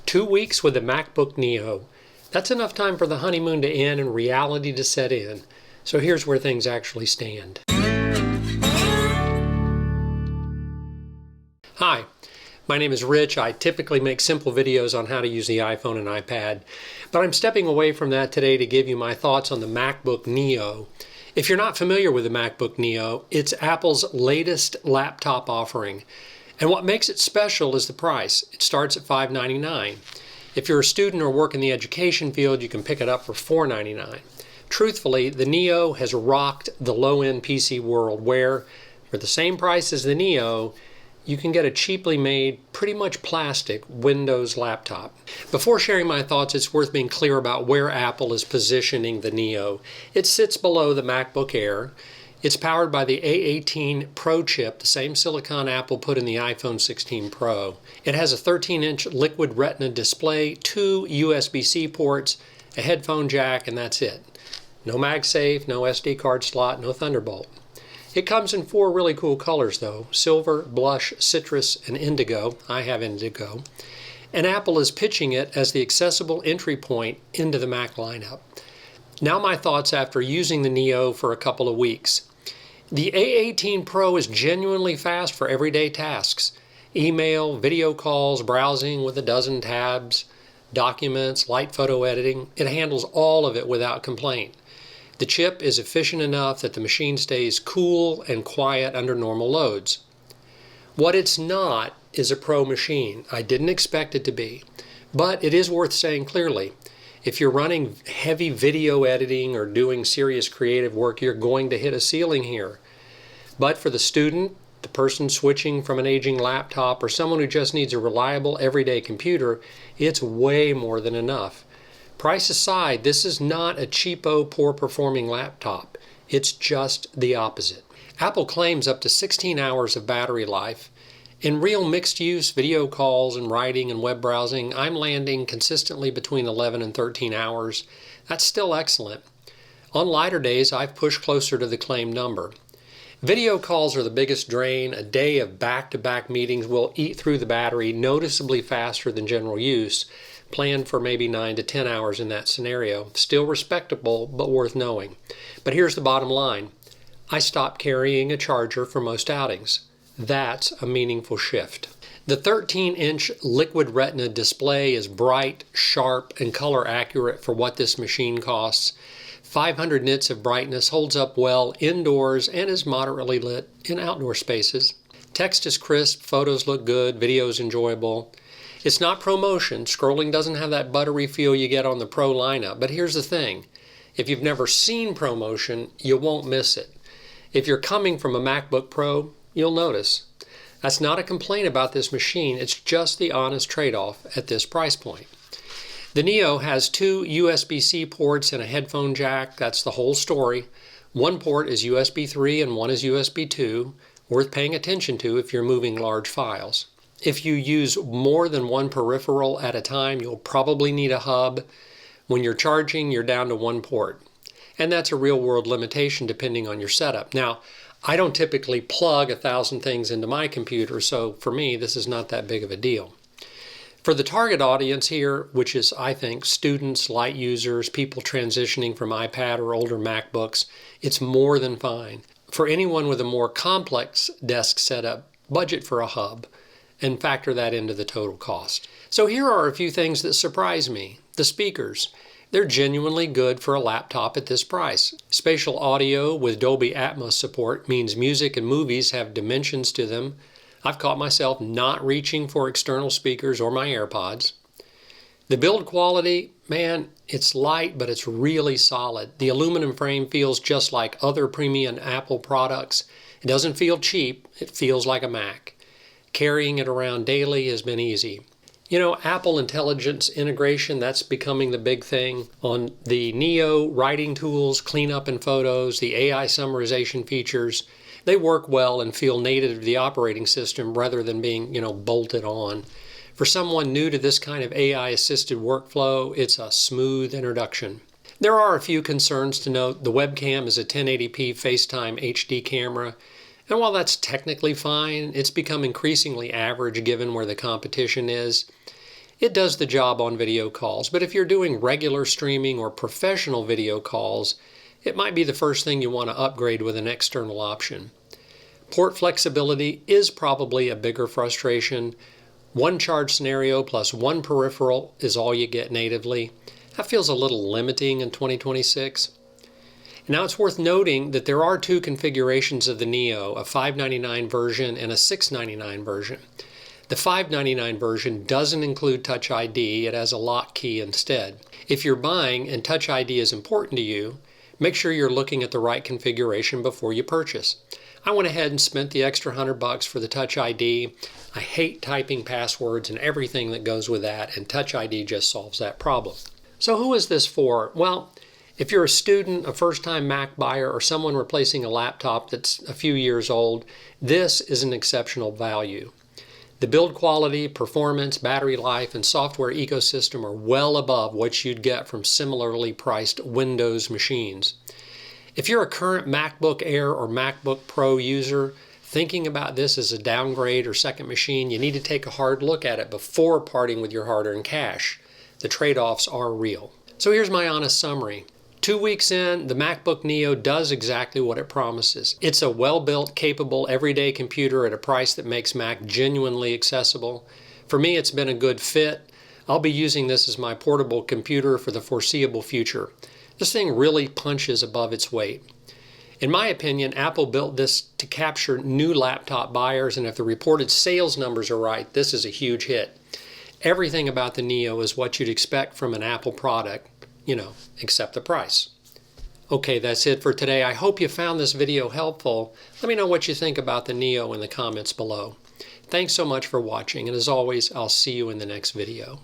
2 weeks with the MacBook Neo. That's enough time for the honeymoon to end and reality to set in. So here's where things actually stand. Hi, my name is Rich. I typically make simple videos on how to use the iPhone and iPad, but I'm stepping away from that today to give you my thoughts on the MacBook Neo. If you're not familiar with the MacBook Neo, it's Apple's latest laptop offering. And what makes it special is the price. It starts at $599. If you're a student or work in the education field, you can pick it up for $499. Truthfully, the Neo has rocked the low-end PC world where, for the same price as the Neo, you can get a cheaply made, pretty much plastic Windows laptop. Before sharing my thoughts, it's worth being clear about where Apple is positioning the Neo. It sits below the MacBook Air. It's powered by the A18 Pro chip, the same silicon Apple put in the iPhone 16 Pro. It has a 13-inch liquid retina display, 2 USB-C ports, a headphone jack, and that's it. No MagSafe, no SD card slot, no Thunderbolt. It comes in 4 really cool colors though: silver, blush, citrus, and indigo. I have indigo. And Apple is pitching it as the accessible entry point into the Mac lineup. Now my thoughts after using the Neo for a couple of weeks. The A18 Pro is genuinely fast for everyday tasks. Email, video calls, browsing with a dozen tabs, documents, light photo editing. It handles all of it without complaint. The chip is efficient enough that the machine stays cool and quiet under normal loads. What it's not is a pro machine. I didn't expect it to be. But it is worth saying clearly, if you're running heavy video editing or doing serious creative work, you're going to hit a ceiling here. But for the student, the person switching from an aging laptop, or someone who just needs a reliable everyday computer, it's way more than enough. Price aside, this is not a cheapo, poor-performing laptop. It's just the opposite. Apple claims up to 16 hours of battery life. In real mixed-use video calls and writing and web browsing, I'm landing consistently between 11 and 13 hours. That's still excellent. On lighter days, I've pushed closer to the claimed number. Video calls are the biggest drain. A day of back-to-back meetings will eat through the battery noticeably faster than general use. Planned for maybe 9 to 10 hours in that scenario. Still respectable, but worth knowing. But here's the bottom line. I stopped carrying a charger for most outings. That's a meaningful shift. The 13-inch liquid retina display is bright, sharp, and color accurate for what this machine costs. 500 nits of brightness holds up well indoors and is moderately lit in outdoor spaces. Text is crisp, photos look good, video is enjoyable. It's not ProMotion. Scrolling doesn't have that buttery feel you get on the Pro lineup. But here's the thing. If you've never seen ProMotion, you won't miss it. If you're coming from a MacBook Pro, you'll notice. That's not a complaint about this machine. It's just the honest trade-off at this price point. The Neo has 2 USB-C ports and a headphone jack. That's the whole story. One port is USB 3 and one is USB 2. Worth paying attention to if you're moving large files. If you use more than one peripheral at a time, you'll probably need a hub. When you're charging, you're down to one port. And that's a real-world limitation depending on your setup. Now, I don't typically plug 1,000 things into my computer, so for me, this is not that big of a deal. For the target audience here, which is, I think, students, light users, people transitioning from iPad or older MacBooks, it's more than fine. For anyone with a more complex desk setup, budget for a hub and factor that into the total cost. So here are a few things that surprise me. The speakers. They're genuinely good for a laptop at this price. Spatial audio with Dolby Atmos support means music and movies have dimensions to them. I've caught myself not reaching for external speakers or my AirPods. The build quality, man, it's light, but it's really solid. The aluminum frame feels just like other premium Apple products. It doesn't feel cheap, it feels like a Mac. Carrying it around daily has been easy. You know, Apple Intelligence integration, that's becoming the big thing. On the Neo, writing tools, cleanup in photos, the AI summarization features, they work well and feel native to the operating system rather than being, bolted on. For someone new to this kind of AI-assisted workflow, it's a smooth introduction. There are a few concerns to note. The webcam is a 1080p FaceTime HD camera. And while that's technically fine, it's become increasingly average given where the competition is. It does the job on video calls, but if you're doing regular streaming or professional video calls, it might be the first thing you want to upgrade with an external option. Port flexibility is probably a bigger frustration. One charge scenario plus one peripheral is all you get natively. That feels a little limiting in 2026. Now it's worth noting that there are two configurations of the Neo, a $599 version and a $699 version. The $599 version doesn't include Touch ID, it has a lock key instead. If you're buying and Touch ID is important to you, make sure you're looking at the right configuration before you purchase. I went ahead and spent the extra $100 for the Touch ID. I hate typing passwords and everything that goes with that, and Touch ID just solves that problem. So who is this for? Well, if you're a student, a first-time Mac buyer, or someone replacing a laptop that's a few years old, this is an exceptional value. The build quality, performance, battery life, and software ecosystem are well above what you'd get from similarly priced Windows machines. If you're a current MacBook Air or MacBook Pro user, thinking about this as a downgrade or second machine, you need to take a hard look at it before parting with your hard-earned cash. The trade-offs are real. So here's my honest summary. 2 weeks in, the MacBook Neo does exactly what it promises. It's a well-built, capable, everyday computer at a price that makes Mac genuinely accessible. For me, it's been a good fit. I'll be using this as my portable computer for the foreseeable future. This thing really punches above its weight. In my opinion, Apple built this to capture new laptop buyers, and if the reported sales numbers are right, this is a huge hit. Everything about the Neo is what you'd expect from an Apple product, except the price. Okay, that's it for today. I hope you found this video helpful. Let me know what you think about the Neo in the comments below. Thanks so much for watching, and as always, I'll see you in the next video.